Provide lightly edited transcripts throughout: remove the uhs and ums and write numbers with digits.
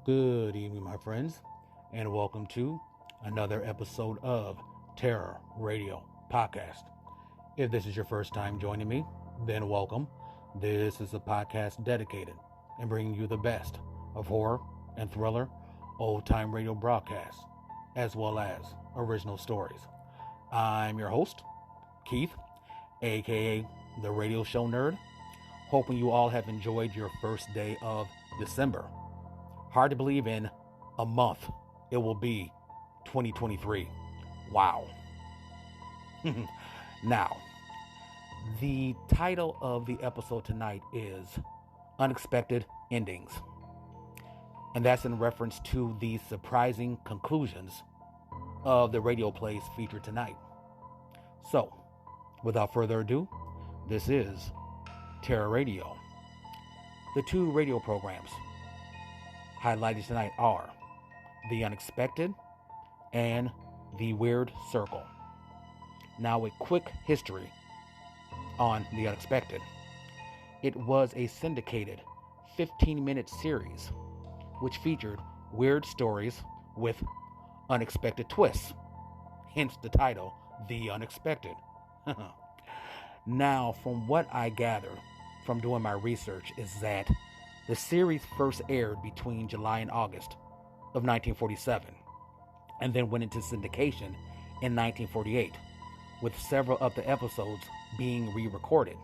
Good evening, my friends, and welcome to another episode of Terror Radio Podcast. If this is your first time joining me, then welcome. This is a podcast dedicated and bringing you the best of horror and thriller, old-time radio broadcasts, as well as original stories. I'm your host, Keith, aka the Radio Show Nerd, hoping you all have enjoyed your first day of December. Hard to believe in a month it will be 2023. Wow. Now, the title of the episode tonight is Unexpected Endings. And that's in reference to the surprising conclusions of the radio plays featured tonight. So, without further ado, this is Terror Radio. The two radio programs highlighted tonight are The Unexpected and The Weird Circle. Now, a quick history on The Unexpected. It was a syndicated 15-minute series which featured weird stories with unexpected twists, hence the title, The Unexpected. Now, from what I gather from doing my research is that the series first aired between July and August of 1947, and then went into syndication in 1948, with several of the episodes being re-recorded,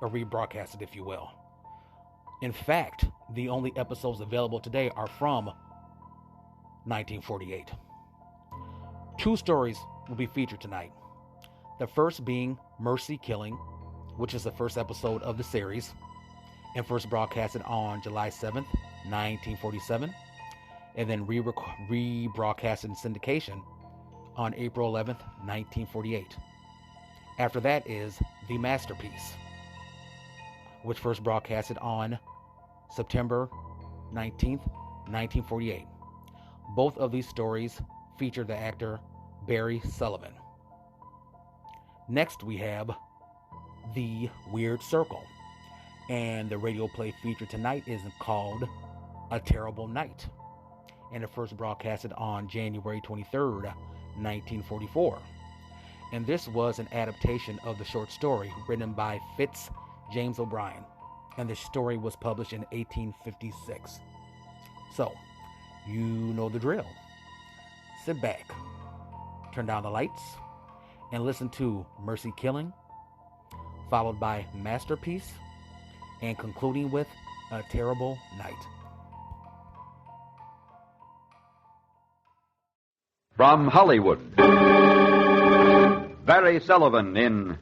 or rebroadcasted, if you will. In fact, the only episodes available today are from 1948. Two stories will be featured tonight. The first being Mercy Killing, which is the first episode of the series, and first broadcasted on July 7th, 1947, and then rebroadcasted in syndication on April 11th, 1948. After that is The Masterpiece, which first broadcasted on September 19th, 1948. Both of these stories feature the actor Barry Sullivan. Next we have The Weird Circle, and the radio play featured tonight is called A Terrible Night, and it first broadcasted on January 23rd, 1944. And this was an adaptation of the short story written by Fitz James O'Brien, and the story was published in 1856. So, you know the drill. Sit back, turn down the lights, and listen to Mercy Killing, followed by Masterpiece, and concluding with A Terrible Night. From Hollywood, Barry Sullivan in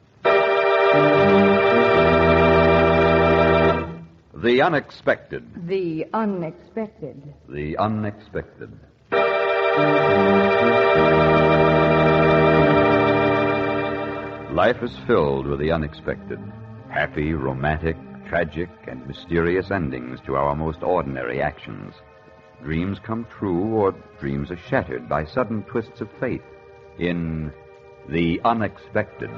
The Unexpected. The Unexpected. The Unexpected. Life is filled with the unexpected. Happy, romantic, tragic, and mysterious endings to our most ordinary actions. Dreams come true, or dreams are shattered by sudden twists of fate in The Unexpected.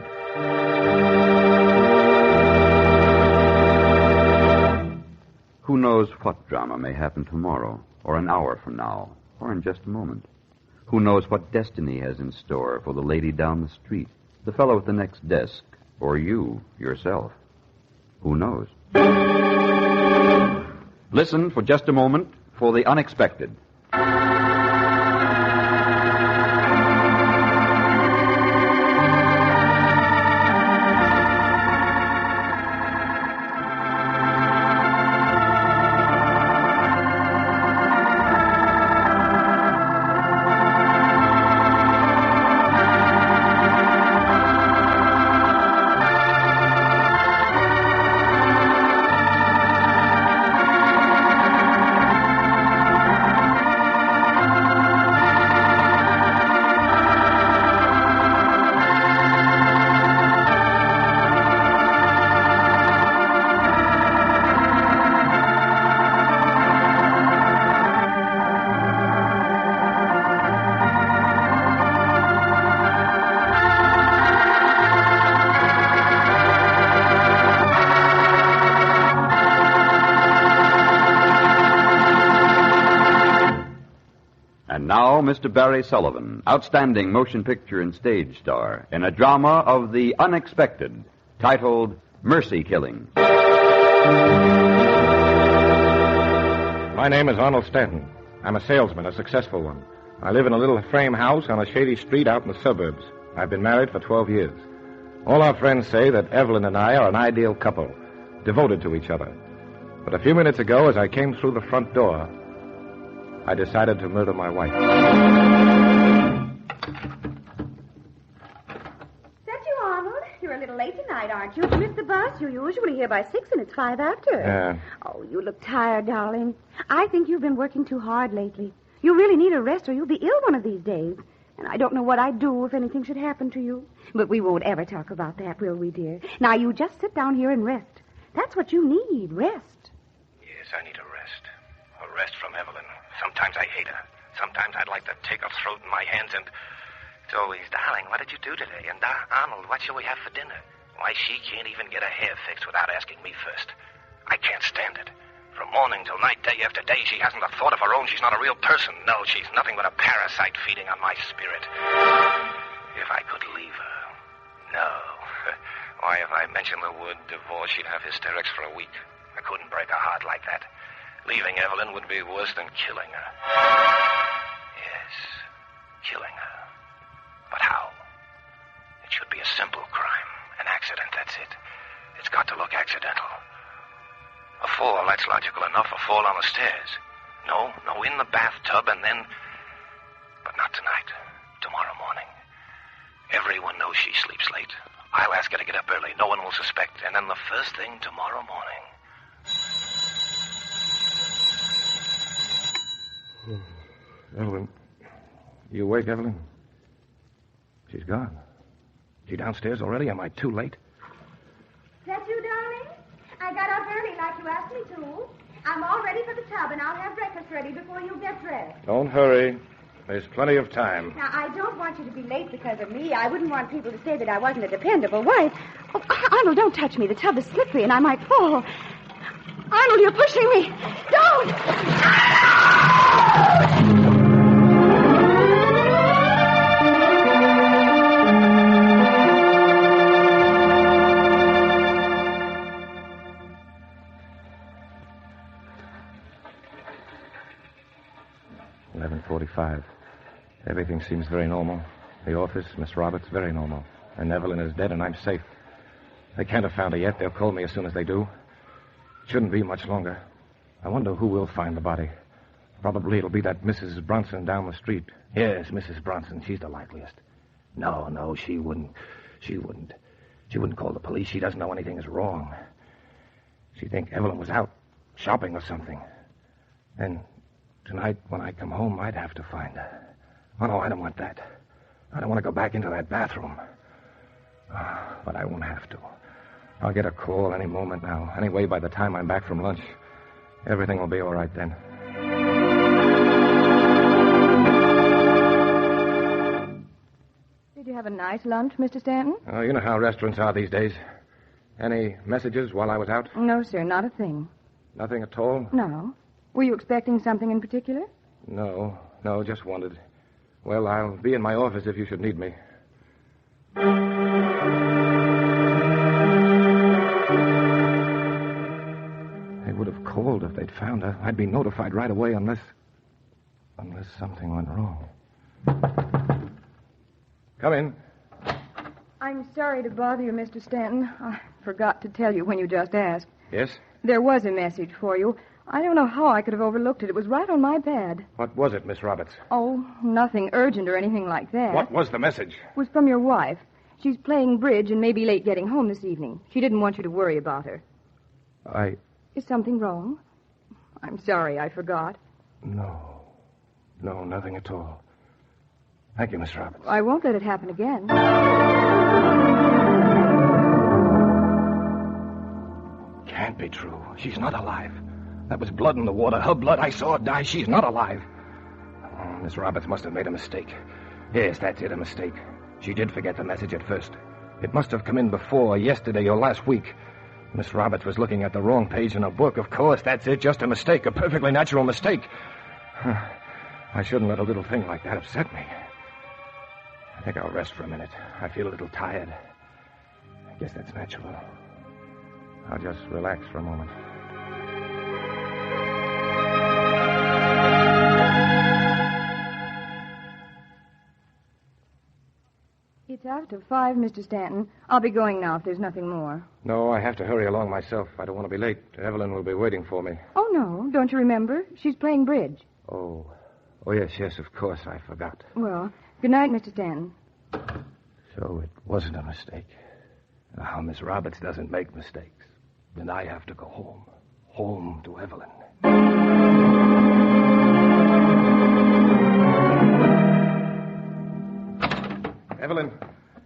Who knows what drama may happen tomorrow, or an hour from now, or in just a moment? Who knows what destiny has in store for the lady down the street, the fellow at the next desk, or you, yourself? Who knows? Listen for just a moment for The Unexpected. And now, Mr. Barry Sullivan, outstanding motion picture and stage star, in a drama of the unexpected, titled Mercy Killing. My name is Arnold Stanton. I'm a salesman, a successful one. I live in a little frame house on a shady street out in the suburbs. I've been married for 12 years. All our friends say that Evelyn and I are an ideal couple, devoted to each other. But a few minutes ago, as I came through the front door, I decided to murder my wife. That you, Arnold? You're a little late tonight, aren't you? You missed the bus. You're usually here by 6, and it's 5 after. Oh, you look tired, darling. I think you've been working too hard lately. You really need a rest, or you'll be ill one of these days. And I don't know what I'd do if anything should happen to you. But we won't ever talk about that, will we, dear? Now, you just sit down here and rest. That's what you need, rest. Yes, I need a rest. A rest from Evelyn. Sometimes I hate her. Sometimes I'd like to take her throat in my hands and... It's always, darling, what did you do today? And, Arnold, what shall we have for dinner? Why, she can't even get her hair fixed without asking me first. I can't stand it. From morning till night, day after day, she hasn't a thought of her own. She's not a real person. No, she's nothing but a parasite feeding on my spirit. If I could leave her. No. Why, if I mentioned the word divorce, she'd have hysterics for a week. I couldn't break her heart like that. Leaving Evelyn would be worse than killing her. Yes, killing her. But how? It should be a simple crime. An accident, that's it. It's got to look accidental. A fall, that's logical enough. A fall on the stairs. No, in the bathtub and then... But not tonight. Tomorrow morning. Everyone knows she sleeps late. I'll ask her to get up early. No one will suspect. And then the first thing tomorrow morning... Evelyn. You awake, Evelyn? She's gone. She downstairs already? Am I too late? That you, darling? I got up early like you asked me to. I'm all ready for the tub, and I'll have breakfast ready before you get dressed. Don't hurry. There's plenty of time. Now, I don't want you to be late because of me. I wouldn't want people to say that I wasn't a dependable wife. Oh, Arnold, don't touch me. The tub is slippery, and I might fall. Arnold, you're pushing me. Don't! 11:45. Everything seems very normal. The office, Miss Roberts, very normal. And Evelyn is dead, and I'm safe. They can't have found her yet. They'll call me as soon as they do. It shouldn't be much longer. I wonder who will find the body. Probably it'll be that Mrs. Bronson down the street. Yes, Mrs. Bronson. She's the likeliest. No, she wouldn't. She wouldn't call the police. She doesn't know anything is wrong. She'd think Evelyn was out shopping or something. And tonight, when I come home, I'd have to find her. Oh, no, I don't want that. I don't want to go back into that bathroom. But I won't have to. I'll get a call any moment now. Anyway, by the time I'm back from lunch, everything will be all right then. Did you have a nice lunch, Mr. Stanton? Oh, you know how restaurants are these days. Any messages while I was out? No, sir, not a thing. Nothing at all? No. Were you expecting something in particular? No, just wondered. Well, I'll be in my office if you should need me. They would have called if they'd found her. I'd be notified right away unless something went wrong. Come in. I'm sorry to bother you, Mr. Stanton. I forgot to tell you when you just asked. Yes? There was a message for you. I don't know how I could have overlooked it. It was right on my bed. What was it, Miss Roberts? Oh, nothing urgent or anything like that. What was the message? It was from your wife. She's playing bridge and may be late getting home this evening. She didn't want you to worry about her. Is something wrong? I'm sorry, I forgot. No, nothing at all. Thank you, Miss Roberts. I won't let it happen again. Can't be true. She's not alive. That was blood in the water. Her blood. I saw her die. She's not alive. Oh, Miss Roberts must have made a mistake. Yes, that's it, a mistake. She did forget the message at first. It must have come in before, yesterday, or last week. Miss Roberts was looking at the wrong page in her book. Of course, that's it. Just a mistake. A perfectly natural mistake. I shouldn't let a little thing like that upset me. I think I'll rest for a minute. I feel a little tired. I guess that's natural. I'll just relax for a moment. It's after 5, Mr. Stanton. I'll be going now if there's nothing more. No, I have to hurry along myself. I don't want to be late. Evelyn will be waiting for me. Oh, no. Don't you remember? She's playing bridge. Oh, yes, of course. I forgot. Well, good night, Mr. Stanton. So it wasn't a mistake. Now, Miss Roberts doesn't make mistakes. Then I have to go home. Home to Evelyn.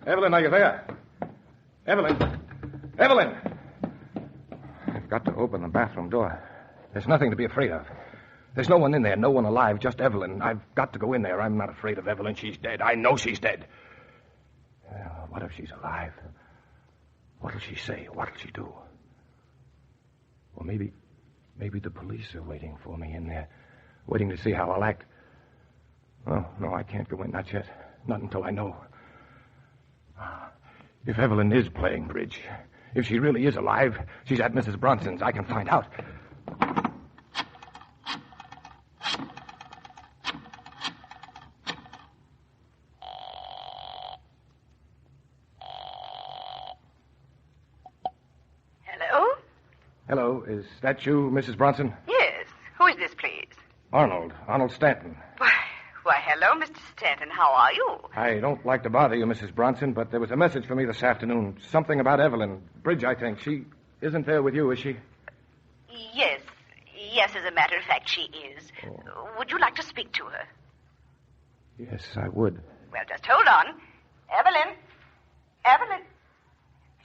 Evelyn, are you there? Evelyn! I've got to open the bathroom door. There's nothing to be afraid of. There's no one in there, no one alive, just Evelyn. I've got to go in there. I'm not afraid of Evelyn. She's dead. I know she's dead. What if she's alive? What'll she say? What'll she do? Well, maybe the police are waiting for me in there, waiting to see how I'll act. Oh, no, I can't go in. Not yet. Not until I know. If Evelyn is playing bridge, if she really is alive, she's at Mrs. Bronson's. I can find out. Hello? Hello, is that you, Mrs. Bronson? Yes. Who is this, please? Arnold Stanton. Why, hello, Mr. Stanton. How are you? I don't like to bother you, Mrs. Bronson, but there was a message for me this afternoon. Something about Evelyn. Bridge, I think. She isn't there with you, is she? Yes. Yes, as a matter of fact, she is. Oh. Would you like to speak to her? Yes, I would. Well, just hold on. Evelyn.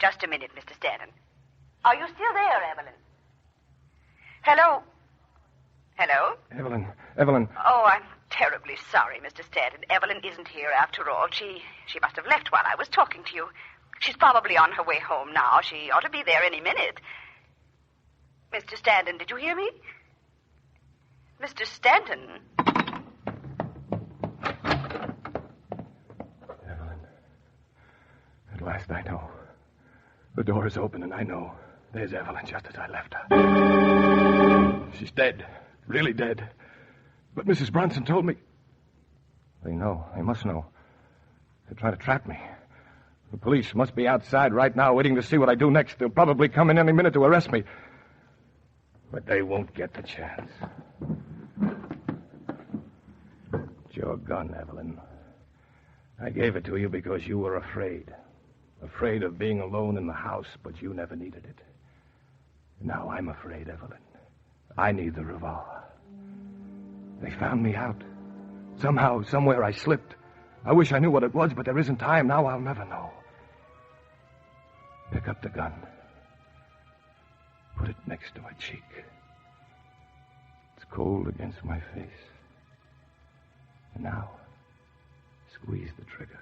Just a minute, Mr. Stanton. Are you still there, Evelyn? Hello? Evelyn. Oh, I'm terribly sorry, Mr. Stanton. Evelyn isn't here after all. She must have left while I was talking to you. She's probably on her way home now. She ought to be there any minute. Mr. Stanton, did you hear me? Mr. Stanton. Evelyn. At last I know. The door is open and I know. There's Evelyn just as I left her. She's dead. Really dead. But Mrs. Bronson told me... They know. They must know. They're trying to trap me. The police must be outside right now waiting to see what I do next. They'll probably come in any minute to arrest me. But they won't get the chance. It's your gun, Evelyn. I gave it to you because you were afraid. Afraid of being alone in the house, but you never needed it. Now I'm afraid, Evelyn. I need the revolver. They found me out. Somehow, somewhere I slipped. I wish I knew what it was, but there isn't time. Now I'll never know. Pick up the gun. Put it next to my cheek. It's cold against my face. And now, squeeze the trigger.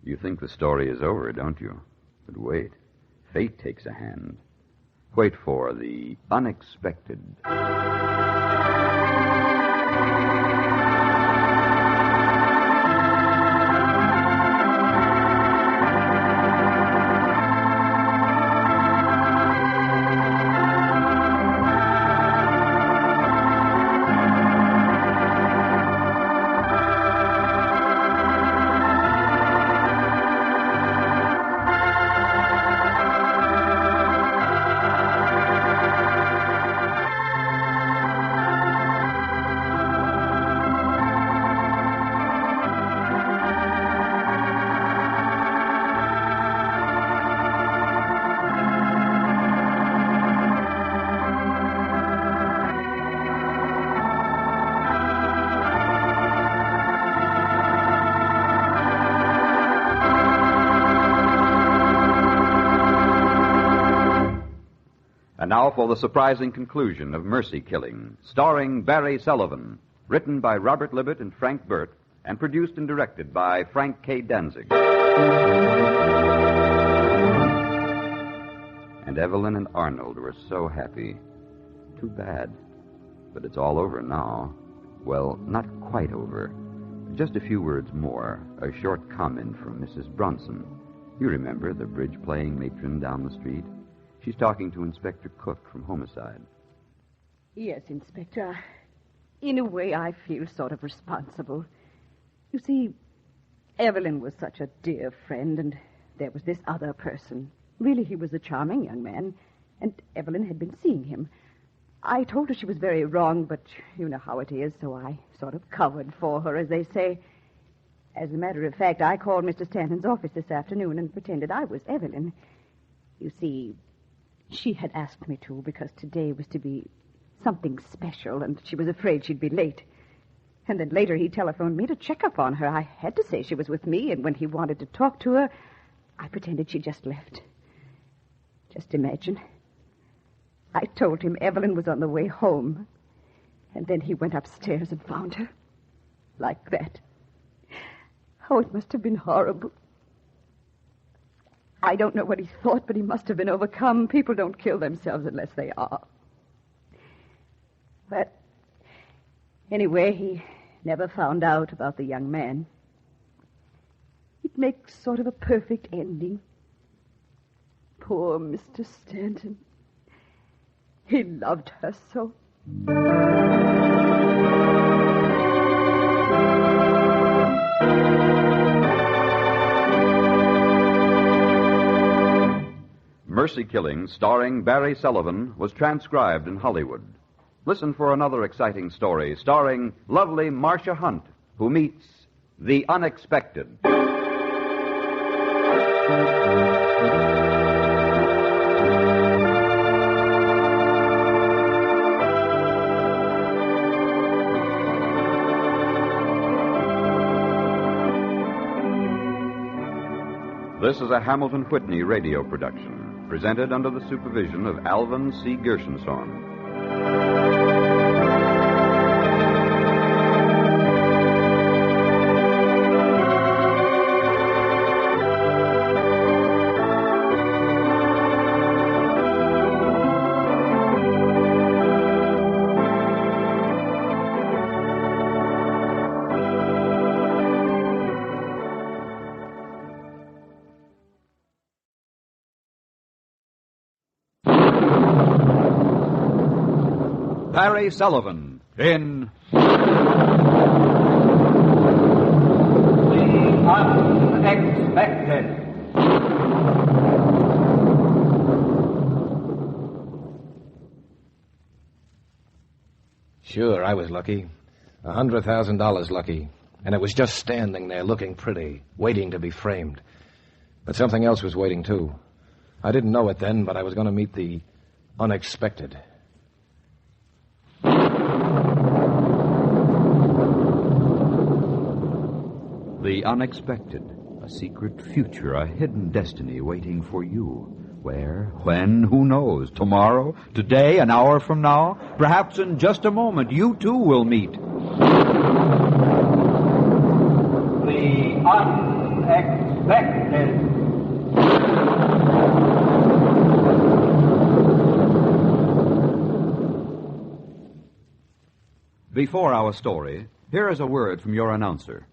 You think the story is over, don't you? But wait. Fate takes a hand. Wait for the unexpected. And now for the surprising conclusion of Mercy Killing, starring Barry Sullivan, written by Robert Libet and Frank Burt, and produced and directed by Frank K. Danzig. And Evelyn and Arnold were so happy. Too bad. But it's all over now. Well, not quite over. Just a few words more. A short comment from Mrs. Bronson. You remember the bridge-playing matron down the street? She's talking to Inspector Cook from Homicide. Yes, Inspector. In a way, I feel sort of responsible. You see, Evelyn was such a dear friend, and there was this other person. Really, he was a charming young man, and Evelyn had been seeing him. I told her she was very wrong, but you know how it is, so I sort of covered for her, as they say. As a matter of fact, I called Mr. Stanton's office this afternoon and pretended I was Evelyn. You see, she had asked me to because today was to be something special, and she was afraid she'd be late. And then later he telephoned me to check up on her. I had to say she was with me, and when he wanted to talk to her, I pretended she just left. Just imagine. I told him Evelyn was on the way home, and then he went upstairs and found her. Like that. Oh, it must have been horrible. I don't know what he thought, but he must have been overcome. People don't kill themselves unless they are. But anyway, he never found out about the young man. It makes sort of a perfect ending. Poor Mr. Stanton. He loved her so. Mercy Killing, starring Barry Sullivan, was transcribed in Hollywood. Listen for another exciting story starring lovely Marcia Hunt, who meets the unexpected. This is a Hamilton Whitney radio production, presented under the supervision of Alvin C. Gershenson. Barry Sullivan in The Unexpected. Sure, I was lucky. $100,000 lucky. And it was just standing there looking pretty, waiting to be framed. But something else was waiting, too. I didn't know it then, but I was going to meet the unexpected. The unexpected. A secret future, a hidden destiny waiting for you. Where? When? Who knows? Tomorrow? Today? An hour from now? Perhaps in just a moment, you too will meet. The unexpected. Before our story, here is a word from your announcer.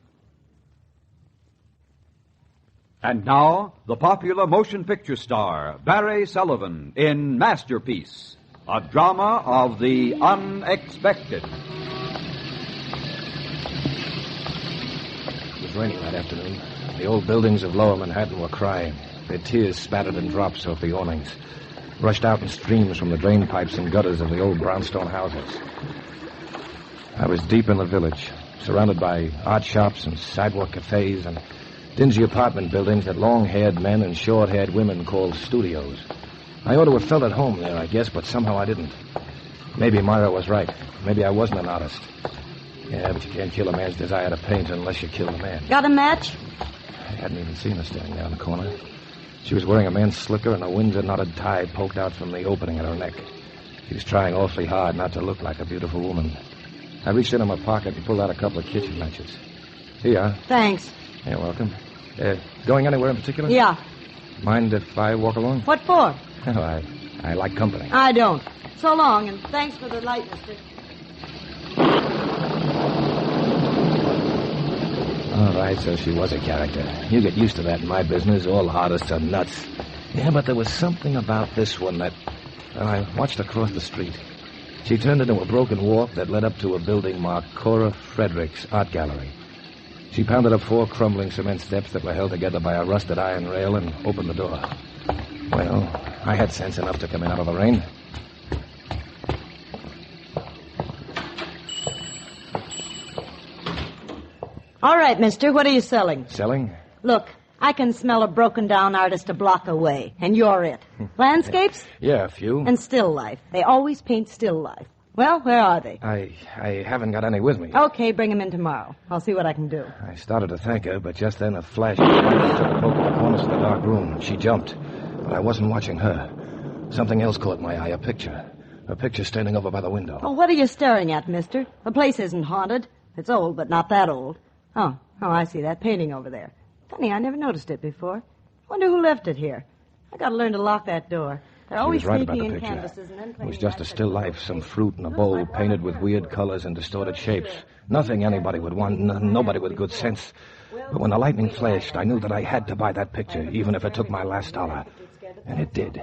And now, the popular motion picture star, Barry Sullivan, in Masterpiece, a drama of the unexpected. It was raining that afternoon. The old buildings of Lower Manhattan were crying. Their tears spattered in drops off the awnings, rushed out in streams from the drain pipes and gutters of the old brownstone houses. I was deep in the village, surrounded by art shops and sidewalk cafes and dingy apartment buildings that long-haired men and short-haired women called studios. I ought to have felt at home there, I guess, but somehow I didn't. Maybe Myra was right. Maybe I wasn't an artist. Yeah, but you can't kill a man's desire to paint unless you kill the man. Got a match? I hadn't even seen her standing there in the corner. She was wearing a man's slicker and a Windsor-knotted tie poked out from the opening at her neck. She was trying awfully hard not to look like a beautiful woman. I reached into my pocket and pulled out a couple of kitchen matches. Here you are. Thanks. You're welcome. Going anywhere in particular? Yeah. Mind if I walk along? What for? Oh, I like company. I don't. So long, and thanks for the light, mister. All right, so she was a character. You get used to that in my business. All artists are nuts. Yeah, but there was something about this one that... Well, I watched her cross the street. She turned into a broken walk that led up to a building marked Cora Fredericks Art Gallery. She pounded up 4 crumbling cement steps that were held together by a rusted iron rail and opened the door. Well, I had sense enough to come in out of the rain. All right, mister, what are you selling? Selling? Look, I can smell a broken-down artist a block away, and you're it. Landscapes? Yeah, a few. And still life. They always paint still life. Well, where are they? I haven't got any with me. Okay, bring them in tomorrow. I'll see what I can do. I started to thank her, but just then a flash of light took a poke at the corners of the dark room. She jumped, but I wasn't watching her. Something else caught my eye, a picture. A picture standing over by the window. Oh, what are you staring at, mister? The place isn't haunted. It's old, but not that old. Oh, I see that painting over there. Funny, I never noticed it before. Wonder who left it here. I gotta learn to lock that door. They're always She was right about sneaking the in picture. canvases and then It playing was just a back still there. life, some fruit in a bowl painted with weird colors and distorted shapes. Nothing anybody would want, nobody with good sense. But when the lightning flashed, I knew that I had to buy that picture, even if it took my last dollar. And it did.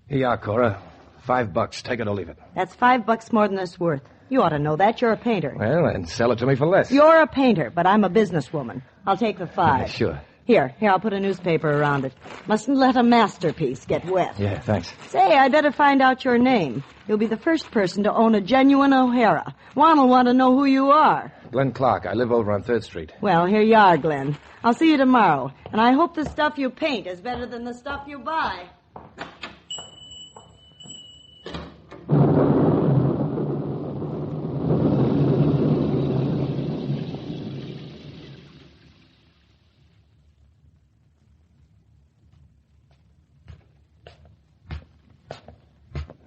Here you are, Cora. $5. Take it or leave it. That's $5 more than it's worth. You ought to know that. You're a painter. Well, and sell it to me for less. You're a painter, but I'm a businesswoman. I'll take the 5. Yeah, sure. Here, I'll put a newspaper around it. Mustn't let a masterpiece get wet. Yeah, thanks. Say, I'd better find out your name. You'll be the first person to own a genuine O'Hara. Juan will want to know who you are. Glenn Clark. I live over on 3rd Street. Well, here you are, Glenn. I'll see you tomorrow. And I hope the stuff you paint is better than the stuff you buy.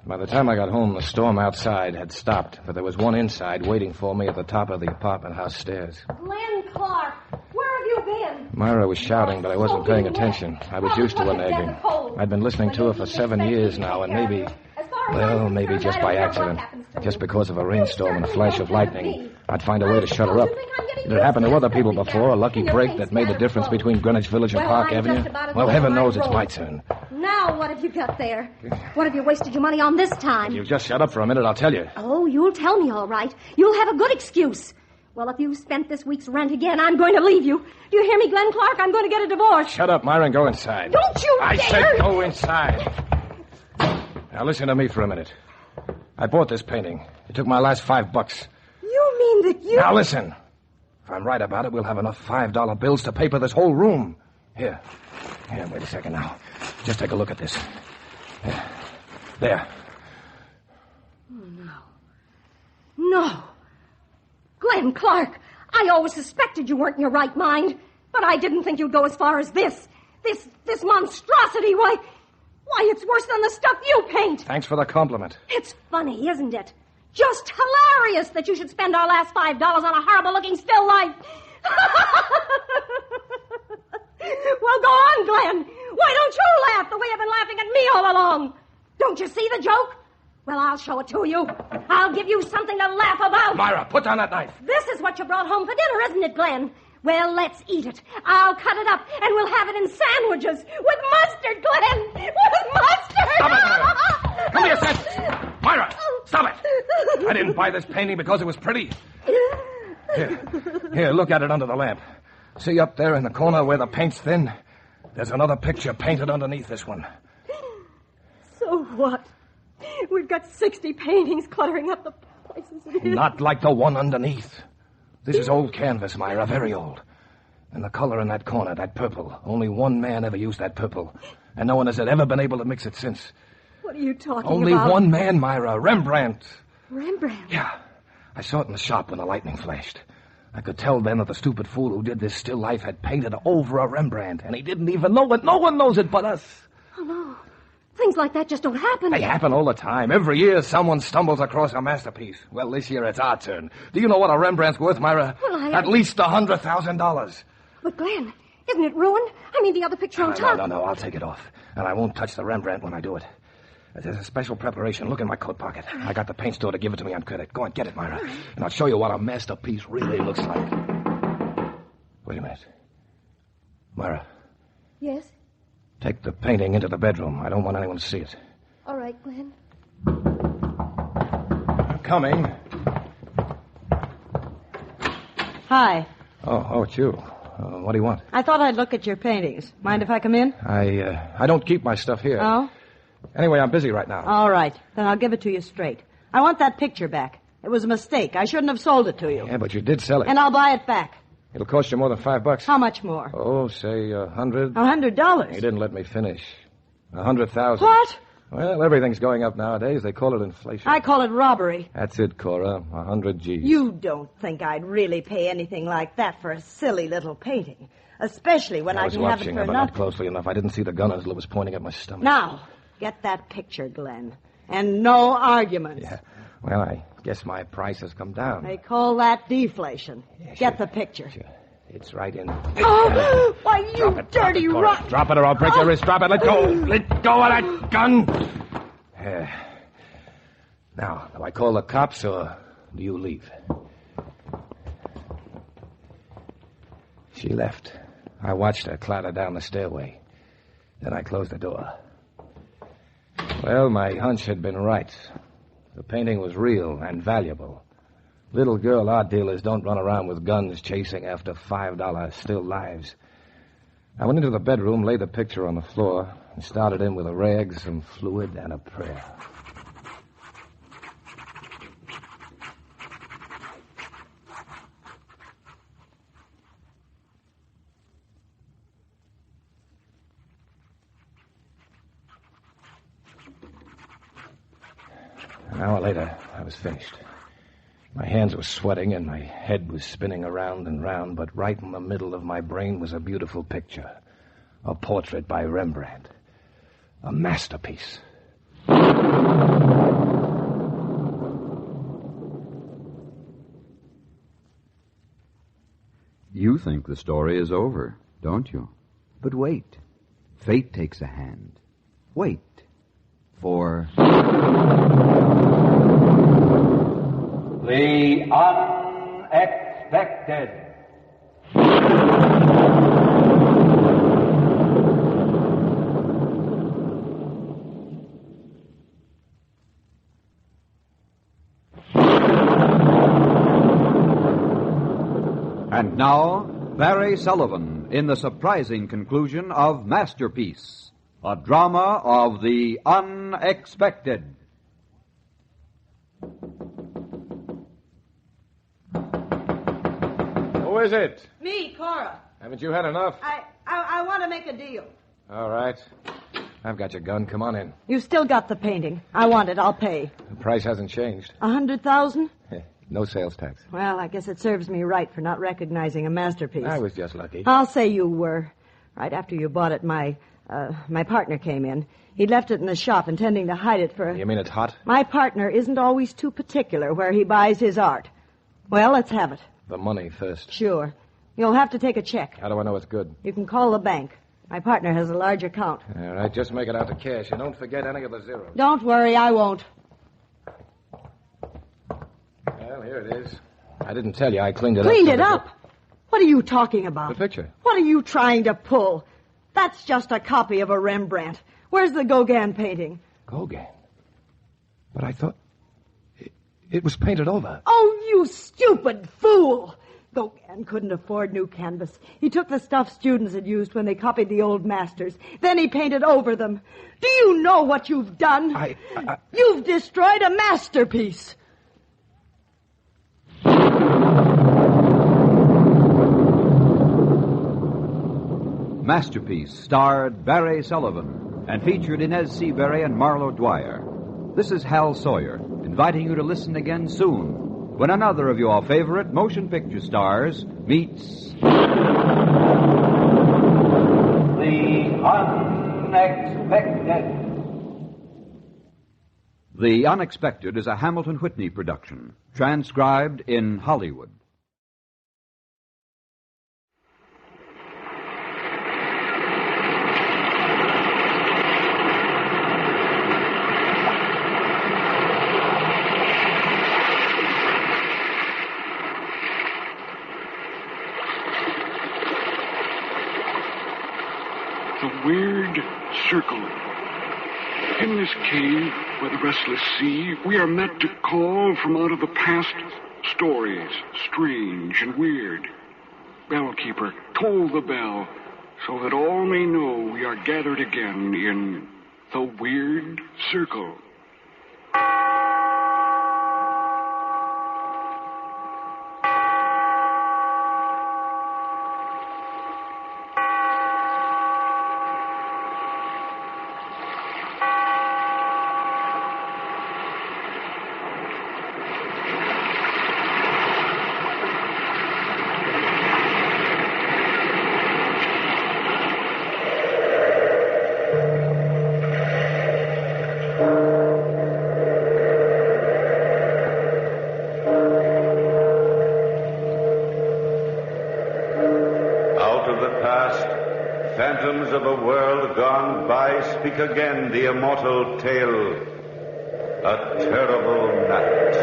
By the time I got home, the storm outside had stopped, but there was one inside waiting for me at the top of the apartment house stairs. Glenn Clark, where have you been? Myra was shouting, but I wasn't paying attention. I was used to her nagging. I'd been listening to her for 7 years now, and maybe just by accident, just because of a rainstorm and a flash of lightning, I'd find a way to shut her up. It had happened to other people before, a lucky break that made the difference between Greenwich Village and Park Avenue. Well, heaven knows it's my turn. Now what have you got there? What have you wasted your money on this time? You just shut up for a minute, I'll tell you. Oh, you'll tell me all right. You'll have a good excuse. Well, if you've spent this week's rent again, I'm going to leave you. Do you hear me, Glenn Clark? I'm going to get a divorce. Shut up, Myra, and go inside. Don't you I dare! said go inside. Now, listen to me for a minute. I bought this painting. It took my last $5. You mean that you... Now, listen. If I'm right about it, we'll have enough $5 bills to paper this whole room. Here, wait a second now. Just take a look at this. There. Oh, no. Glenn Clark, I always suspected you weren't in your right mind, but I didn't think you'd go as far as this. This monstrosity. Why, it's worse than the stuff you paint. Thanks for the compliment. It's funny, isn't it? Just hilarious that you should spend our last $5 on a horrible-looking still life. Well, go on, Glenn. Why don't you laugh the way you've been laughing at me all along? Don't you see the joke? Well, I'll show it to you. I'll give you something to laugh about. Myra, put down that knife. This is what you brought home for dinner, isn't it, Glenn? Well, let's eat it. I'll cut it up, and we'll have it in sandwiches. With mustard, Glenn! With mustard! Stop it, Myra! Come here, sense! Myra, stop it! I didn't buy this painting because it was pretty. Here, look at it under the lamp. See up there in the corner where the paint's thin? There's another picture painted underneath this one. So what? We've got 60 paintings cluttering up the places. Not like the one underneath. This is old canvas, Myra, very old. And the color in that corner, that purple, only one man ever used that purple. And no one has ever been able to mix it since. What are you talking about? Only one man, Myra, Rembrandt. Rembrandt? Yeah. I saw it in the shop when the lightning flashed. I could tell then that the stupid fool who did this still life had painted over a Rembrandt, and he didn't even know it. No one knows it but us. Oh, no. Things like that just don't happen. They happen all the time. Every year someone stumbles across a masterpiece. Well, this year it's our turn. Do you know what a Rembrandt's worth, Myra? Well, At least $100,000. But, Glenn, Isn't it ruined? I mean, the other picture on top. No. I'll take it off. And I won't touch the Rembrandt when I do it. There's a special preparation. Look in my coat pocket. I got the paint store to give it to me on credit. Go on, get it, Myra. And I'll show you what a masterpiece really looks like. Wait a minute. Myra. Yes? Take the painting into the bedroom. I don't want anyone to see it. All right, Glenn. I'm coming. Hi. Oh, it's you. What do you want? I thought I'd look at your paintings. Mind if I come in? I don't keep my stuff here. Oh? Anyway, I'm busy right now. All right. Then I'll give it to you straight. I want that picture back. It was a mistake. I shouldn't have sold it to you. Yeah, but you did sell it. And I'll buy it back. It'll cost you more than $5. How much more? Oh, say $100. $100? You didn't let me finish. 100,000. What? Well, everything's going up nowadays. They call it inflation. I call it robbery. That's it, Cora. 100 G's. You don't think I'd really pay anything like that for a silly little painting. Especially when I can have it for but nothing. not closely enough. I didn't see the gun until it was pointing at my stomach. Now, get that picture, Glenn. And no arguments. Yeah. Well, I guess my price has come down. They call that deflation. Yeah, Get sure. the picture. Sure. It's right in. Oh, why, you dirty Cora. rotten... Drop it or I'll break your wrist. Drop it. Let go. Let go of that gun. Now, do I call the cops or do you leave? She left. I watched her clatter down the stairway. Then I closed the door. Well, my hunch had been right. The painting was real and valuable. Little girl art dealers don't run around with guns chasing after $5 still lives. I went into the bedroom, laid the picture on the floor, and started in with a rag, some fluid, and a prayer. An hour later, I was finished. My hands were sweating and my head was spinning around and round, but right in the middle of my brain was a beautiful picture. A portrait by Rembrandt. A masterpiece. You think the story is over, don't you? But wait. Fate takes a hand. Wait. For... The unexpected. And now, Barry Sullivan in the surprising conclusion of Masterpiece, a drama of the unexpected. Who is it? Me, Cora. Haven't you had enough? I want to make a deal. All right. I've got your gun. Come on in. You still got the painting. I want it. I'll pay. The price hasn't changed. 100,000? No sales tax. Well, I guess it serves me right for not recognizing a masterpiece. I was just lucky. I'll say you were. Right after you bought it, my partner came in. He left it in the shop, intending to hide it for... You mean it's hot? My partner isn't always too particular where he buys his art. Well, let's have it. The money first. Sure. You'll have to take a check. How do I know it's good? You can call the bank. My partner has a large account. All right, just make it out to cash, and don't forget any of the zeros. Don't worry, I won't. Well, here it is. I didn't tell you. I cleaned it up. Cleaned it up? What are you talking about? The picture. What are you trying to pull? That's just a copy of a Rembrandt. Where's the Gauguin painting? Gauguin? But I thought... It was painted over. Oh, you stupid fool! Gauguin couldn't afford new canvas. He took the stuff students had used when they copied the old masters. Then he painted over them. Do you know what you've done? You've destroyed a masterpiece. Masterpiece starred Barry Sullivan and featured Inez Seabury and Marlo Dwyer. This is Hal Sawyer, inviting you to listen again soon when another of your favorite motion picture stars meets... The unexpected. The Unexpected is a Hamilton Whitney production, transcribed in Hollywood. The Weird Circle. In this cave by the restless sea, we are met to call from out of the past stories, strange and weird. Bellkeeper, toll the bell, so that all may know we are gathered again in the Weird Circle. Phantoms of a world gone by speak again the immortal tale. A terrible night.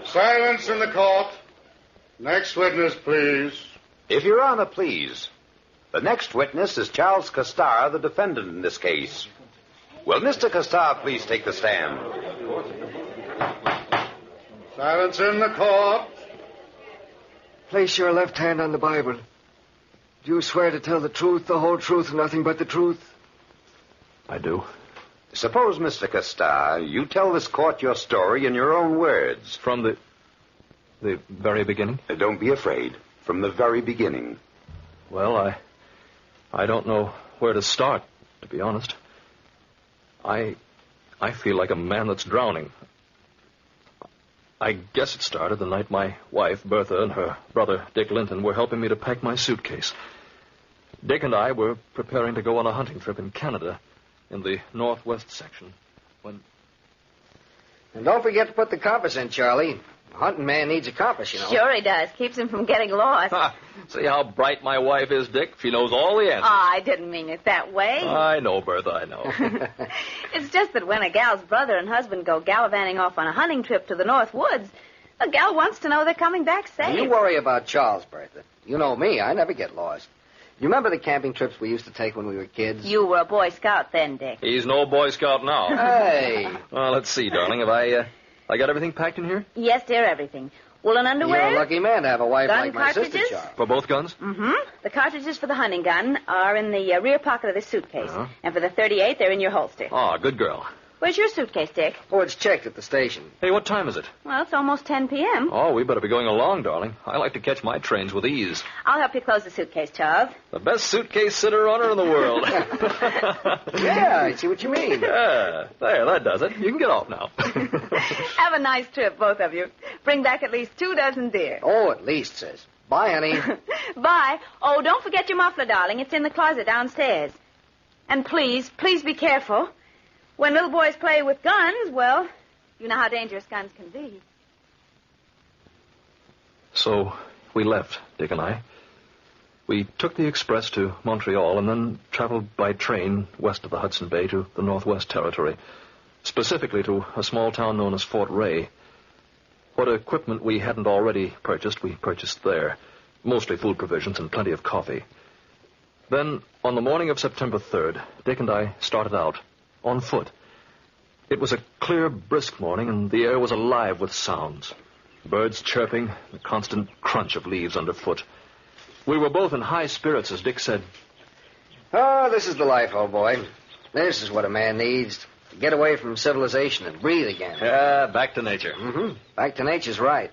Silence in the court. Next witness, please. If Your Honor, please. The next witness is Charles Castar, the defendant in this case. Will Mr. Castar please take the stand? Silence in the court. Place your left hand on the Bible. Do you swear to tell the truth, the whole truth, and nothing but the truth? I do. Suppose, Mr. Castar, you tell this court your story in your own words. From the very beginning? Don't be afraid. From the very beginning. Well, I don't know where to start, to be honest. I feel like a man that's drowning. I guess it started the night my wife, Bertha, and her brother, Dick Linton, were helping me to pack my suitcase. Dick and I were preparing to go on a hunting trip in Canada, in the northwest section, when... And don't forget to put the compass in, Charlie. A hunting man needs a compass, you know. Sure he does. Keeps him from getting lost. See how bright my wife is, Dick? She knows all the answers. Oh, I didn't mean it that way. I know, Bertha, I know. It's just that when a gal's brother and husband go gallivanting off on a hunting trip to the North Woods, a gal wants to know they're coming back safe. You worry about Charles, Bertha. You know me. I never get lost. You remember the camping trips we used to take when we were kids? You were a Boy Scout then, Dick. He's no Boy Scout now. Hey. Well, let's see, darling. Have I got everything packed in here? Yes, dear, everything. Woolen underwear? You're a lucky man to have a wife gun like my cartridges? sister, Charles. For both guns? Mm-hmm. The cartridges for the hunting gun are in the rear pocket of this suitcase. And for the .38, they're in your holster. Oh, good girl. Where's your suitcase, Dick? Oh, it's checked at the station. Hey, what time is it? Well, it's almost 10 p.m. Oh, we better be going along, darling. I like to catch my trains with ease. I'll help you close the suitcase, Charles. The best suitcase sitter runner in the world. Yeah, I see what you mean. Yeah, there, that does it. You can get off now. Have a nice trip, both of you. Bring back at least 2 dozen deer. Oh, at least, sis. Bye, honey. Bye. Oh, don't forget your muffler, darling. It's in the closet downstairs. And please be careful. When little boys play with guns, well, you know how dangerous guns can be. So we left, Dick and I. We took the express to Montreal and then traveled by train west of the Hudson Bay to the Northwest Territory, specifically to a small town known as Fort Ray. What equipment we hadn't already purchased, we purchased there, mostly food provisions and plenty of coffee. Then, on the morning of September 3rd, Dick and I started out, on foot. It was a clear, brisk morning, and the air was alive with sounds. Birds chirping, the constant crunch of leaves underfoot. We were both in high spirits, as Dick said. Oh, this is the life, old boy. This is what a man needs, to get away from civilization and breathe again. Yeah, back to nature. Mm-hmm. Back to nature's right.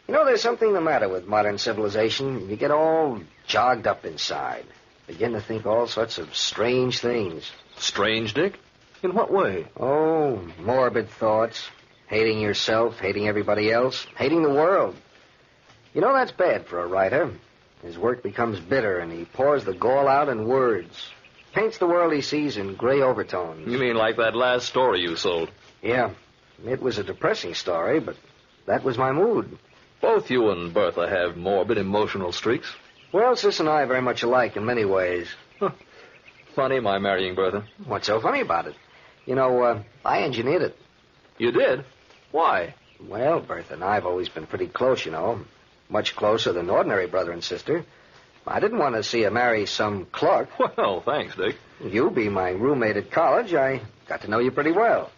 You know, there's something the matter with modern civilization. You get all jogged up inside. Begin to think all sorts of strange things. Strange, Dick? In what way? Oh, morbid thoughts. Hating yourself, hating everybody else, hating the world. You know, that's bad for a writer. His work becomes bitter, and he pours the gall out in words. Paints the world he sees in gray overtones. You mean like that last story you sold? Yeah. It was a depressing story, but that was my mood. Both you and Bertha have morbid emotional streaks. Well, Sis and I are very much alike in many ways. Huh. funny, my marrying Bertha? What's so funny about it? You know, I engineered it. You did? Why? Well, Bertha and I have always been pretty close, you know. Much closer than ordinary brother and sister. I didn't want to see her marry some clerk. Well, thanks, Dick. You be my roommate at college. I got to know you pretty well.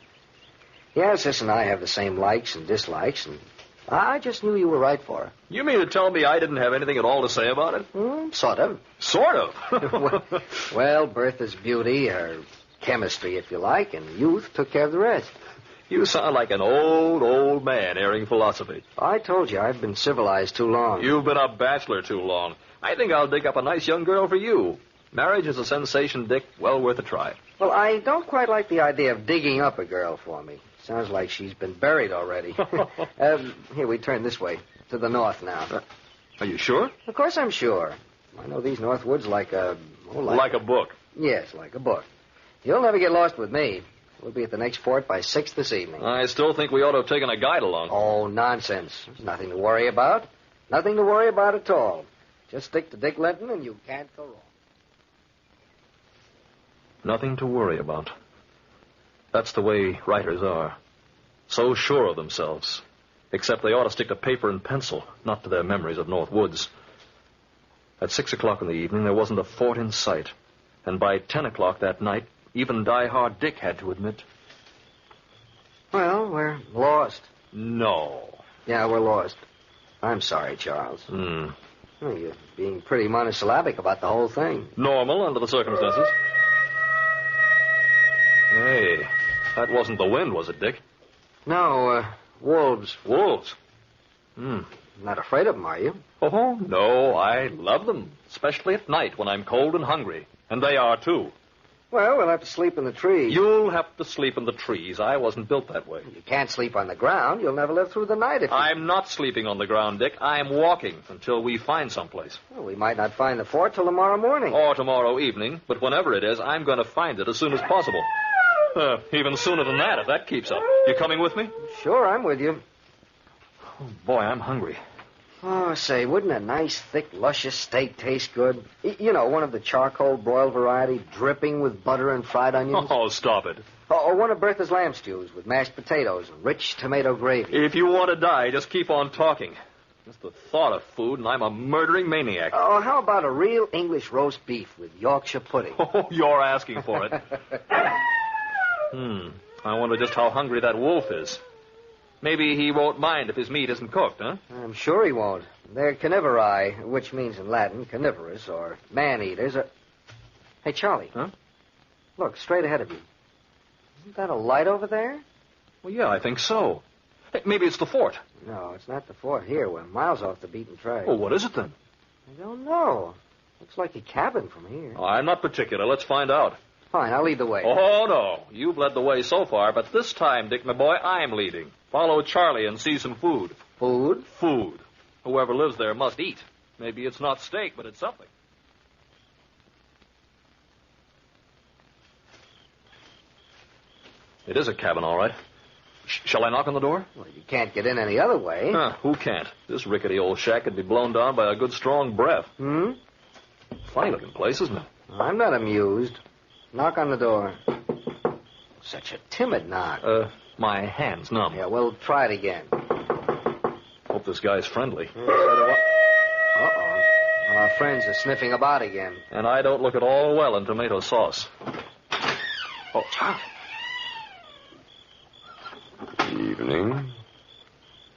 Yes, Sis and I have the same likes and dislikes, and I just knew you were right for her. You mean to tell me I didn't have anything at all to say about it? Sort of. Sort of? Well, Bertha's beauty, her chemistry, if you like, and youth took care of the rest. You sound like an old man airing philosophy. I told you, I've been civilized too long. You've been a bachelor too long. I think I'll dig up a nice young girl for you. Marriage is a sensation, Dick. Well worth a try. Well, I don't quite like the idea of digging up a girl for me. Sounds like she's been buried already. Here, we turn this way. To the north now. Are you sure? Of course I'm sure. I know these north woods like a... like a book. Yes, like a book. You'll never get lost with me. We'll be at the next fort by 6 this evening. I still think we ought to have taken a guide along. Oh, nonsense. There's nothing to worry about. Nothing to worry about at all. Just stick to Dick Linton and you can't go wrong. Nothing to worry about. That's the way writers are. So sure of themselves. Except they ought to stick to paper and pencil, not to their memories of North Woods. At 6 o'clock in the evening, there wasn't a fort in sight. And by 10 o'clock that night, even die-hard Dick had to admit. Well, we're lost. No. Yeah, we're lost. I'm sorry, Charles. Well, you're being pretty monosyllabic about the whole thing. Normal under the circumstances. Hey, that wasn't the wind, was it, Dick? No, wolves. Wolves? Not afraid of them, are you? Oh, no, I love them. Especially at night when I'm cold and hungry. And they are, too. Well, we'll have to sleep in the trees. You'll have to sleep in the trees. I wasn't built that way. You can't sleep on the ground. You'll never live through the night if you... I'm not sleeping on the ground, Dick. I'm walking until we find someplace. Well, we might not find the fort till tomorrow morning. Or tomorrow evening. But whenever it is, I'm going to find it as soon as possible. Even sooner than that, if that keeps up. You coming with me? Sure, I'm with you. Oh, boy, I'm hungry. Oh, say, wouldn't a nice, thick, luscious steak taste good? You know, one of the charcoal broiled variety, dripping with butter and fried onions. Oh, stop it. Or one of Bertha's lamb stews with mashed potatoes and rich tomato gravy. If you want to die, just keep on talking. Just the thought of food, and I'm a murdering maniac. Oh, how about a real English roast beef with Yorkshire pudding? Oh, you're asking for it. I wonder just how hungry that wolf is. Maybe he won't mind if his meat isn't cooked, huh? I'm sure he won't. They're carnivori, which means in Latin carnivorous, or man-eaters. Hey, Charlie. Huh? Look, straight ahead of you. Isn't that a light over there? Well, yeah, I think so. Hey, maybe it's the fort. No, it's not the fort here. We're miles off the beaten track. Well, what is it then? I don't know. Looks like a cabin from here. Oh, I'm not particular. Let's find out. Fine, I'll lead the way. Oh, no. You've led the way so far, but this time, Dick, my boy, I'm leading. Follow Charlie and see some food. Food? Food. Whoever lives there must eat. Maybe it's not steak, but it's something. It is a cabin, all right. Shall I knock on the door? Well, you can't get in any other way. Who can't? This rickety old shack could be blown down by a good strong breath. Funny-looking place, isn't it? I'm not amused. Knock on the door. Such a timid knock. My hand's numb. Yeah, we'll try it again. Hope this guy's friendly. Uh-oh. Our friends are sniffing about again. And I don't look at all well in tomato sauce. Oh, Charlie. Evening.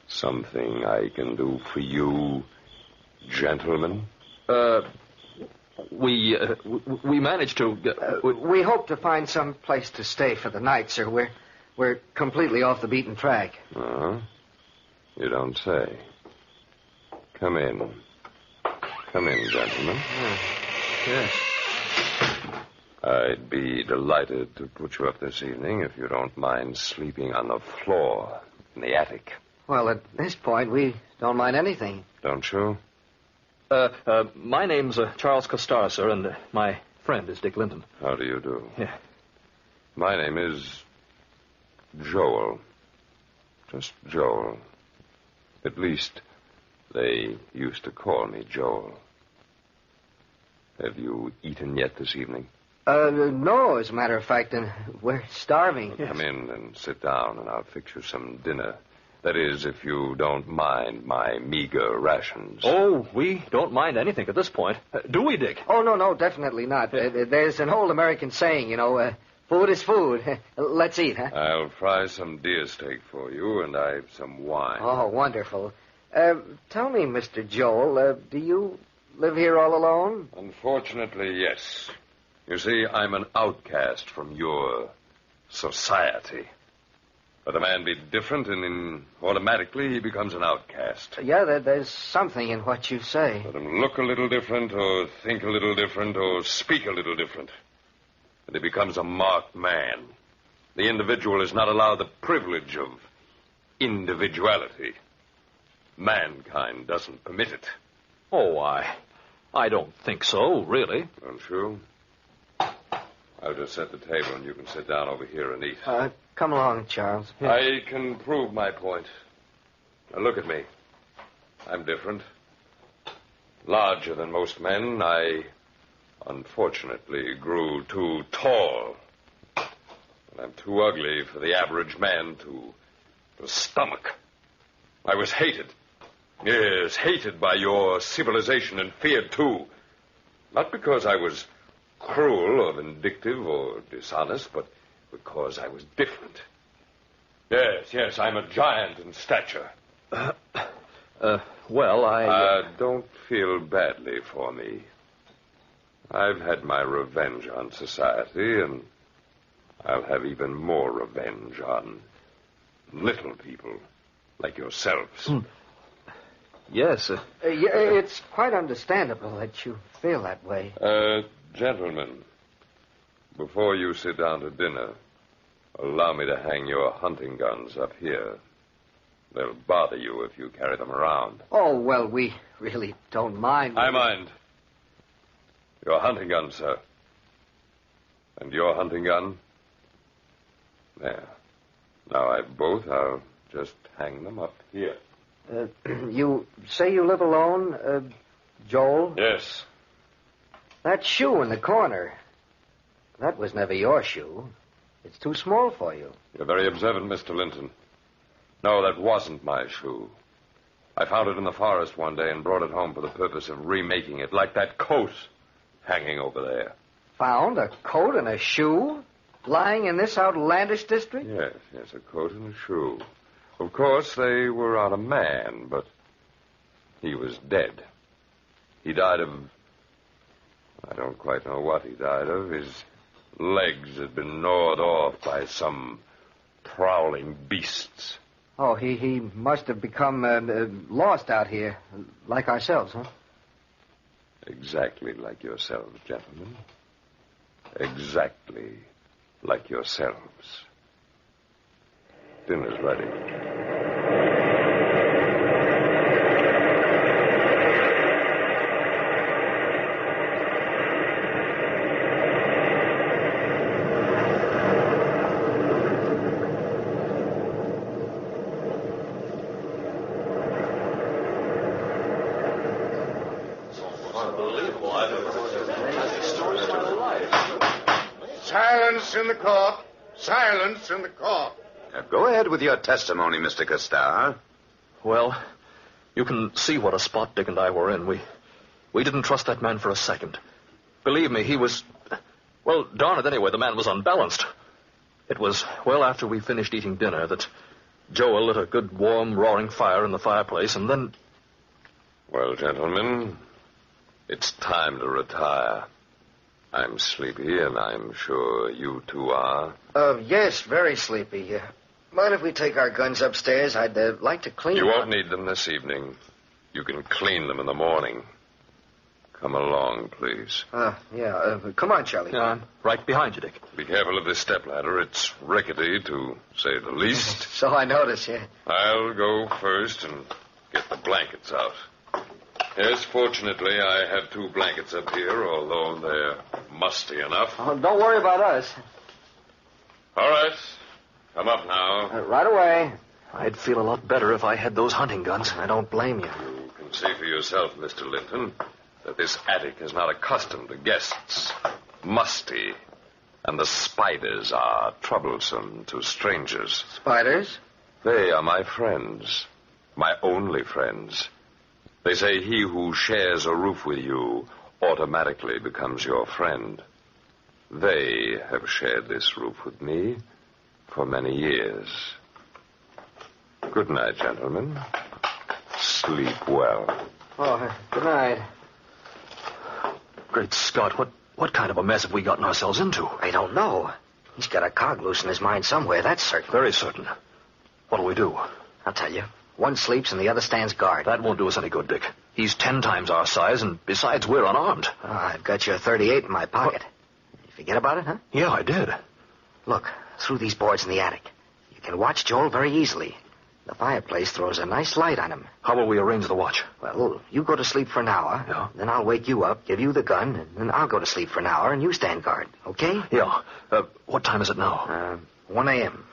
Something I can do for you, gentlemen? We managed to... we hope to find some place to stay for the night, sir. We're completely off the beaten track. Uh-huh. You don't say. Come in. Come in, gentlemen. Yes. I'd be delighted to put you up this evening if you don't mind sleeping on the floor in the attic. Well, at this point, we don't mind anything. Don't you? My name's Charles Costar, sir, and my friend is Dick Linton. How do you do? Yeah. My name is Joel. Just Joel. At least, they used to call me Joel. Have you eaten yet this evening? No, as a matter of fact, and we're starving. Come in and sit down, and I'll fix you some dinner. That is, if you don't mind my meager rations. Oh, we don't mind anything at this point. Do we, Dick? Oh, no, definitely not. There's an old American saying, food is food. Let's eat, huh? I'll fry some deer steak for you, and I've some wine. Oh, wonderful. Tell me, Mr. Joel, do you live here all alone? Unfortunately, yes. You see, I'm an outcast from your society. Let a man be different, and automatically he becomes an outcast. Yeah, there's something in what you say. Let him look a little different, or think a little different, or speak a little different. And he becomes a marked man. The individual is not allowed the privilege of individuality. Mankind doesn't permit it. Oh, I don't think so, really. Don't you? I'll just set the table, and you can sit down over here and eat. Come along, Charles. Here. I can prove my point. Now, look at me. I'm different. Larger than most men. I, unfortunately, grew too tall. And I'm too ugly for the average man to stomach. I was hated. Yes, hated by your civilization and feared, too. Not because I was cruel or vindictive or dishonest, but because I was different. Yes, I'm a giant in stature. Well, don't feel badly for me. I've had my revenge on society, and I'll have even more revenge on little people like yourselves. Yes. It's quite understandable that you feel that way. Gentlemen, before you sit down to dinner, allow me to hang your hunting guns up here. They'll bother you if you carry them around. Oh, well, we really don't mind. I mind. Your hunting gun, sir. And your hunting gun? There. Now I've both. I'll just hang them up here. You say you live alone, Joel? Yes. That shoe in the corner, that was never your shoe. It's too small for you. You're very observant, Mr. Linton. No, that wasn't my shoe. I found it in the forest one day and brought it home for the purpose of remaking it, like that coat hanging over there. Found a coat and a shoe lying in this outlandish district? Yes, a coat and a shoe. Of course, they were on a man, but he was dead. He died of... I don't quite know what he died of. His legs had been gnawed off by some prowling beasts. Oh, he must have become lost out here, like ourselves, huh? Exactly like yourselves, gentlemen. Exactly like yourselves. Dinner's ready. Silence in the court. Silence in the court. Go ahead with your testimony, Mr. Costar. Well, you can see what a spot Dick and I were in. We didn't trust that man for a second. Believe me, he was... Well, darn it anyway, the man was unbalanced. It was well after we finished eating dinner that Joel lit a good, warm, roaring fire in the fireplace, and then... Well, gentlemen, it's time to retire. I'm sleepy, and I'm sure you two are. Yes, very sleepy. Mind if we take our guns upstairs? I'd like to clean them. You won't need them this evening. You can clean them in the morning. Come along, please. Yeah. Come on, Charlie. Yeah, I'm right behind you, Dick. Be careful of this stepladder. It's rickety, to say the least. So I notice, yeah. I'll go first and get the blankets out. Yes, fortunately, I have 2 blankets up here, although they're musty enough. Oh, don't worry about us. All right. Come up now. Right away. I'd feel a lot better if I had those hunting guns. I don't blame you. You can see for yourself, Mr. Linton, that this attic is not accustomed to guests. musty, and the spiders are troublesome to strangers. Spiders? They are my friends, my only friends. They say he who shares a roof with you automatically becomes your friend. They have shared this roof with me for many years. Good night, gentlemen. Sleep well. Oh, good night. Great Scott, what kind of a mess have we gotten ourselves into? I don't know. He's got a cog loose in his mind somewhere, that's certain. Very certain. What'll we do? I'll tell you. One sleeps and the other stands guard. That won't do us any good, Dick. He's 10 times our size, and besides, we're unarmed. I've got your .38 in my pocket. You forget about it, huh? Yeah, I did. Look, through these boards in the attic. You can watch Joel very easily. The fireplace throws a nice light on him. How will we arrange the watch? Well, you go to sleep for an hour. Yeah. Then I'll wake you up, give you the gun, and then I'll go to sleep for an hour, and you stand guard, okay? Yeah. What time is it now? 1 a.m.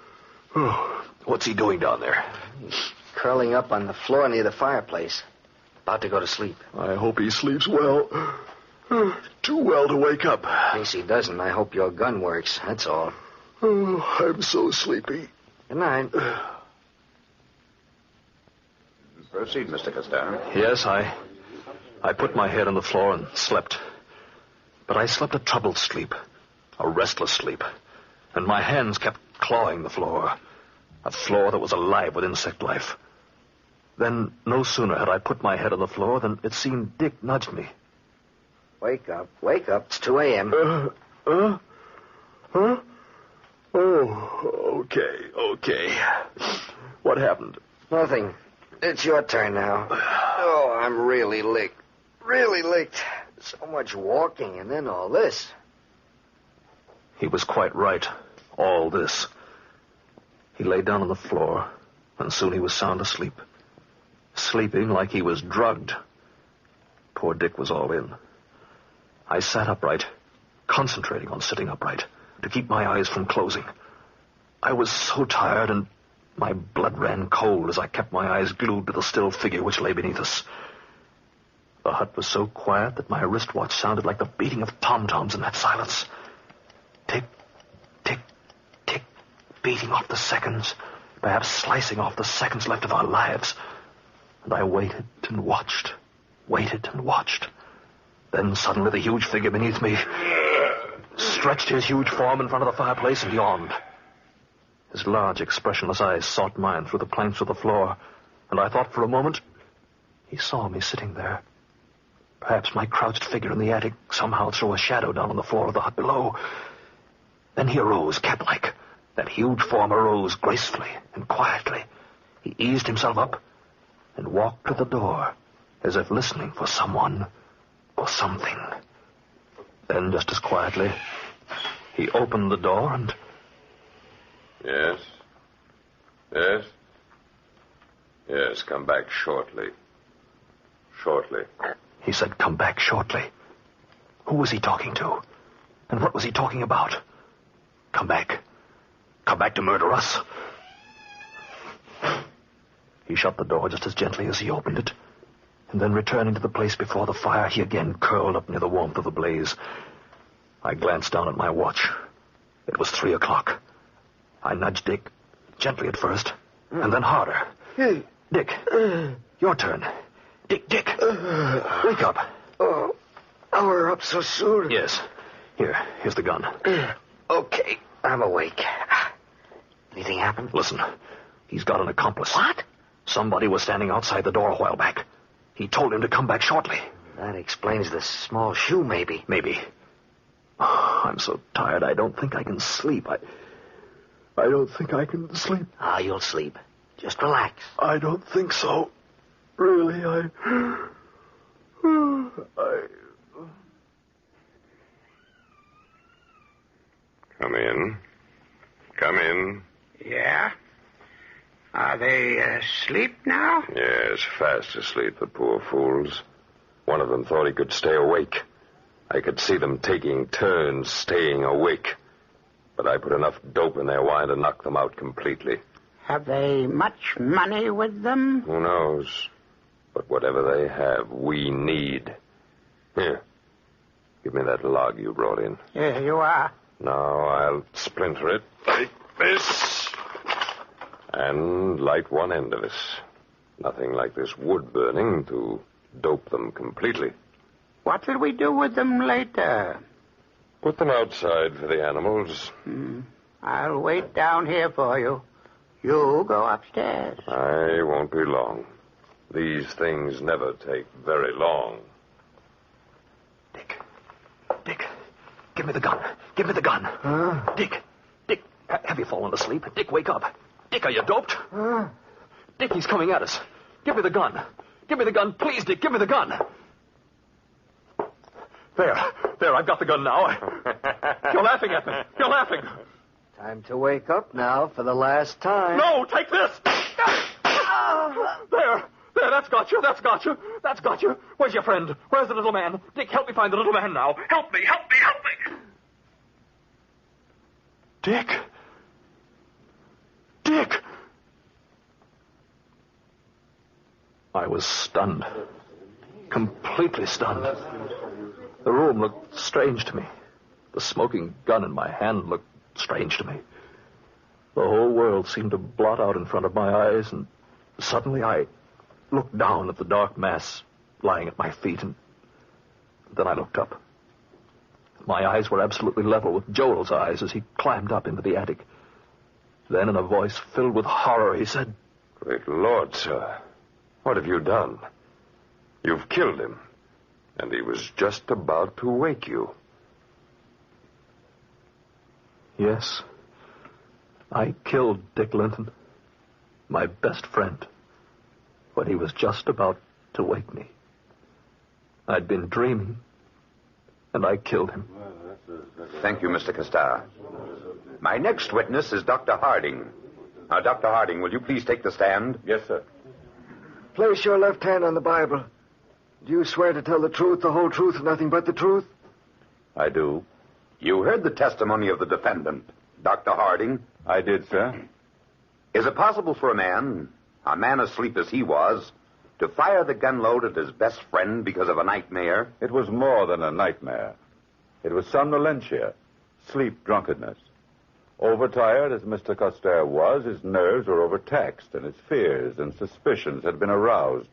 What's he doing down there? He's curling up on the floor near the fireplace. About to go to sleep. I hope he sleeps well. Too well to wake up. In case he doesn't, I hope your gun works, that's all. Oh, I'm so sleepy. Good night. Proceed, Mr. Costello. Yes, I put my head on the floor and slept. But I slept a troubled sleep, a restless sleep, and my hands kept clawing the floor, a floor that was alive with insect life. Then, no sooner had I put my head on the floor than it seemed Dick nudged me. Wake up, it's 2 a.m. Huh? Oh, okay. What happened? Nothing. It's your turn now. Oh, I'm really licked. So much walking and then all this. He was quite right. All this. He lay down on the floor, and soon he was sound asleep. Sleeping like he was drugged. Poor Dick was all in. I sat upright, concentrating on sitting upright, to keep my eyes from closing. I was so tired, and my blood ran cold as I kept my eyes glued to the still figure which lay beneath us. The hut was so quiet that my wristwatch sounded like the beating of tom-toms in that silence. Tick, tick, tick, beating off the seconds, perhaps slicing off the seconds left of our lives. And I waited and watched. Then suddenly the huge figure beneath me stretched his huge form in front of the fireplace and yawned. His large, expressionless eyes sought mine through the planks of the floor, and I thought for a moment he saw me sitting there. Perhaps my crouched figure in the attic somehow threw a shadow down on the floor of the hut below. Then he arose, cat-like. That huge form arose gracefully and quietly. He eased himself up and walked to the door, as if listening for someone or something. Then, just as quietly, he opened the door and... Yes? Yes, come back shortly. He said, come back shortly. Who was he talking to? And what was he talking about? Come back. Come back to murder us. He shut the door just as gently as he opened it. And then returning to the place before the fire, he again curled up near the warmth of the blaze. I glanced down at my watch. It was 3 o'clock. I nudged Dick, gently at first, and then harder. Hey. Dick, your turn. Dick, wake up. Oh, we're up so soon. Yes. Here's the gun. Okay, I'm awake. Anything happened? Listen, he's got an accomplice. What? Somebody was standing outside the door a while back. He told him to come back shortly. That explains the small shoe, maybe. Maybe. Oh, I'm so tired, I don't think I can sleep. I don't think I can sleep. You'll sleep. Just relax. I don't think so. Really, I... Come in. Yeah? Are they asleep now? Yes, fast asleep, the poor fools. One of them thought he could stay awake. I could see them taking turns staying awake. But I put enough dope in their wine to knock them out completely. Have they much money with them? Who knows? But whatever they have, we need. Here. Give me that log you brought in. Here you are. Now I'll splinter it like this and light one end of it. Nothing like this wood burning to dope them completely. What will we do with them later? Put them outside for the animals. I'll wait down here for you. You go upstairs. I won't be long. These things never take very long. Dick, give me the gun. Give me the gun. Dick, have you fallen asleep? Dick, wake up. Dick, are you doped? Dick, he's coming at us. Give me the gun. Give me the gun. Please, Dick, give me the gun. There, I've got the gun now. You're laughing at me. You're laughing. Time to wake up now for the last time. No, take this. There, that's got you. Where's your friend? Where's the little man? Dick, help me find the little man now. Help me. Dick. I was stunned. Completely stunned. The room looked strange to me. The smoking gun in my hand looked strange to me. The whole world seemed to blot out in front of my eyes, and suddenly I looked down at the dark mass lying at my feet, and then I looked up. My eyes were absolutely level with Joel's eyes as he climbed up into the attic. Then, in a voice filled with horror, he said, Great Lord, sir. What have you done? You've killed him. And he was just about to wake you. Yes. I killed Dick Linton, my best friend, when he was just about to wake me. I'd been dreaming, and I killed him. Thank you, Mr. Castar. My next witness is Dr. Harding. Now, Dr. Harding, will you please take the stand? Yes, sir. Place your left hand on the Bible. Do you swear to tell the truth, the whole truth, and nothing but the truth? I do. You heard the testimony of the defendant, Dr. Harding. I did, sir. Is it possible for a man asleep as he was, to fire the gun load at his best friend because of a nightmare? It was more than a nightmare. It was somnolentia, sleep drunkenness. Overtired as Mr. Castar was, his nerves were overtaxed, and his fears and suspicions had been aroused.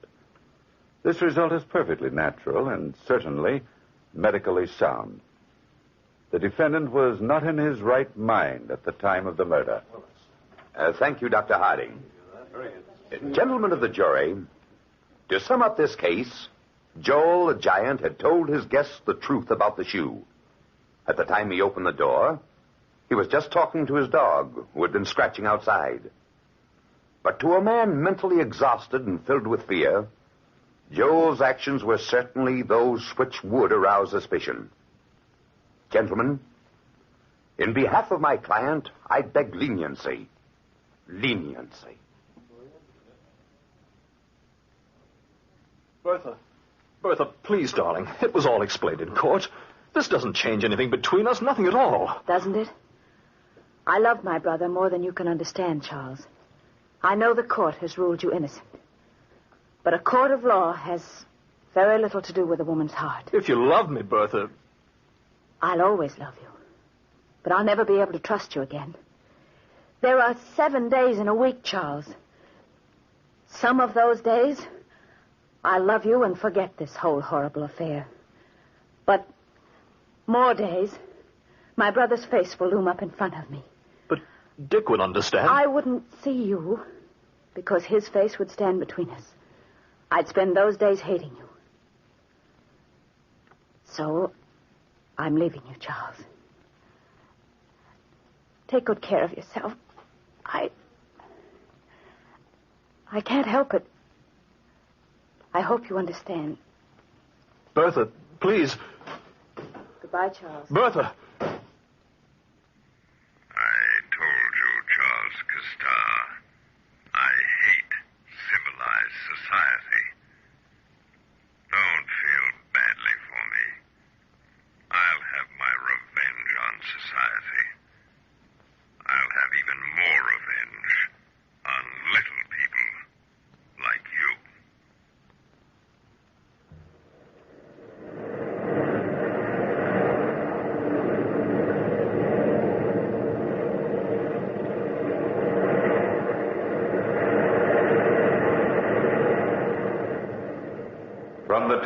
This result is perfectly natural and certainly medically sound. The defendant was not in his right mind at the time of the murder. Thank you, Dr. Harding. Gentlemen of the jury, to sum up this case, Joel the Giant had told his guests the truth about the shoe. At the time he opened the door, he was just talking to his dog, who had been scratching outside. But to a man mentally exhausted and filled with fear, Joel's actions were certainly those which would arouse suspicion. Gentlemen, in behalf of my client, I beg leniency. Leniency. Bertha, please, darling. It was all explained in court. This doesn't change anything between us, nothing at all. Doesn't it? I love my brother more than you can understand, Charles. I know the court has ruled you innocent. But a court of law has very little to do with a woman's heart. If you love me, Bertha... I'll always love you. But I'll never be able to trust you again. There are 7 days in a week, Charles. Some of those days, I'll love you and forget this whole horrible affair. But more days, my brother's face will loom up in front of me. But Dick would understand. I wouldn't see you because his face would stand between us. I'd spend those days hating you. So, I'm leaving you, Charles. Take good care of yourself. I can't help it. I hope you understand. Bertha, please. Goodbye, Charles. Bertha! I told you, Charles Castar, I hate civilized society. Don't feel badly for me. I'll have my revenge on society. I'll have even more revenge on little people like you.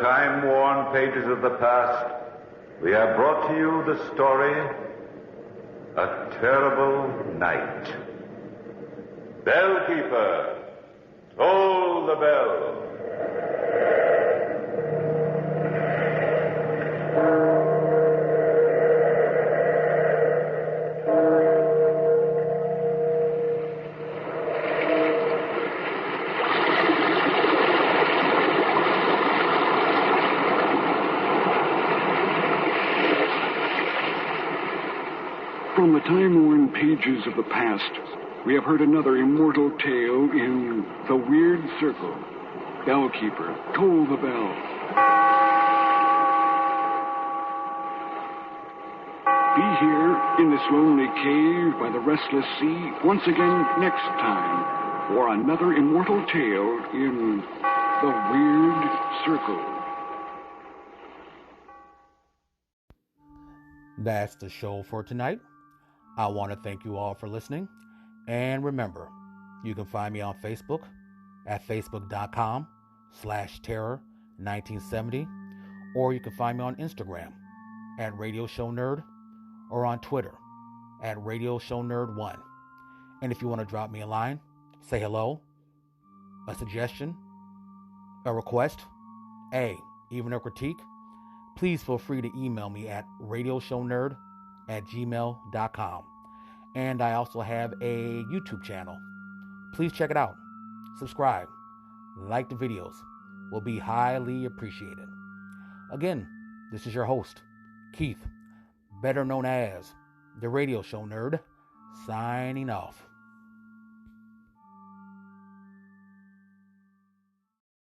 time-worn pages of the past, we have brought to you the story, A Terrible Night. Bellkeeper, toll the bell. From the time-worn pages of the past, we have heard another immortal tale in The Weird Circle. Bellkeeper, toll the bell. Be here in this lonely cave by the restless sea once again next time for another immortal tale in The Weird Circle. That's the show for tonight. I want to thank you all for listening. And remember, you can find me on Facebook at facebook.com/terror1970, or you can find me on Instagram at Radio Show Nerd, or on Twitter at Radio Show Nerd 1. And if you want to drop me a line, say hello, a suggestion, a request, even a critique, please feel free to email me at radioshownerd@gmail.com. And I also have a YouTube channel. Please check it out. Subscribe. Like the videos. Will be highly appreciated. Again, this is your host, Keith, better known as the Radio Show Nerd, signing off.